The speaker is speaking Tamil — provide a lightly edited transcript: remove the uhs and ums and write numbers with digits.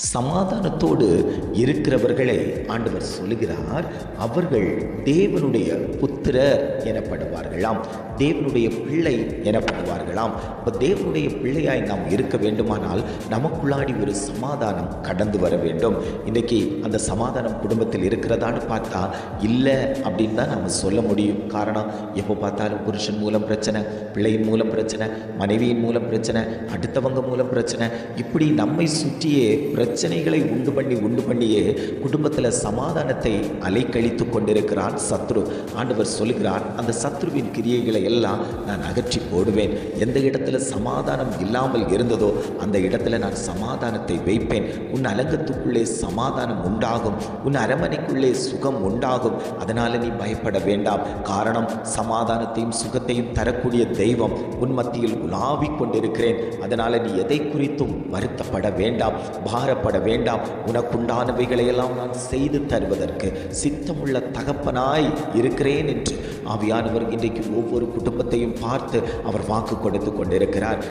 சமாதானத்தோடு இருக்கிறவர்களை ஆண்டவர் சொல்லுகிறார், அவர்கள் தேவனுடைய புத்திரர் எனப்படுவார்களாம், தேவனுடைய பிள்ளை எனப்படுவார்களாம். இப்போ தேவனுடைய பிள்ளையாய் நாம் இருக்க வேண்டுமானால் நமக்குள்ளாடி ஒரு சமாதானம் கடந்து வர வேண்டும். இன்றைக்கி அந்த சமாதானம் குடும்பத்தில் இருக்கிறதான்னு பார்த்தா இல்லை அப்படின்னு தான் நம்ம சொல்ல முடியும். காரணம், எப்போ பார்த்தாலும் புருஷன் மூலம் பிரச்சனை, பிள்ளையின் மூலம் பிரச்சனை, மனைவியின் மூலம் பிரச்சனை, அடுத்தவங்க மூலம் பிரச்சனை, இப்படி நம்மை சுற்றியே பிரச்சனைகளை உண்டு பண்ணியே குடும்பத்தில் சமாதானத்தை அலைக்கழித்து கொண்டிருக்கிறான் சத்ரு. ஆண்டவர் சொல்லுகிறார், அந்த சத்ருவின் கிரியைகளை எல்லாம் நான் அகற்றி போடுவேன். எந்த இடத்துல சமாதானம் இல்லாமல் இருந்ததோ அந்த இடத்துல நான் சமாதானத்தை வைப்பேன். உன் அலங்கத்துக்குள்ளே சமாதானம் உண்டாகும், உன் அரமனைக்குள்ளே சுகம் உண்டாகும். அதனால நீ பயப்பட வேண்டாம். காரணம், சமாதானத்தையும் சுகத்தையும் தரக்கூடிய தெய்வம் உன் மத்தியில் உலாவிக் கொண்டிருக்கிறேன். அதனால நீ எதை குறித்தும் வருத்தப்பட வேண்டாம், பாரப்பட வேண்டாம். உனக்குண்டானவைகளையெல்லாம் நான் செய்து தருவதற்கு சித்தமுள்ள தகப்பனாய் இருக்கிறேன் என்று ஆவியானவர் இன்றைக்கு ஒவ்வொரு குடும்பத்தையும் பார்த்து அவர் வாக்கு கொடுத்து கொண்டிருக்கிறார்.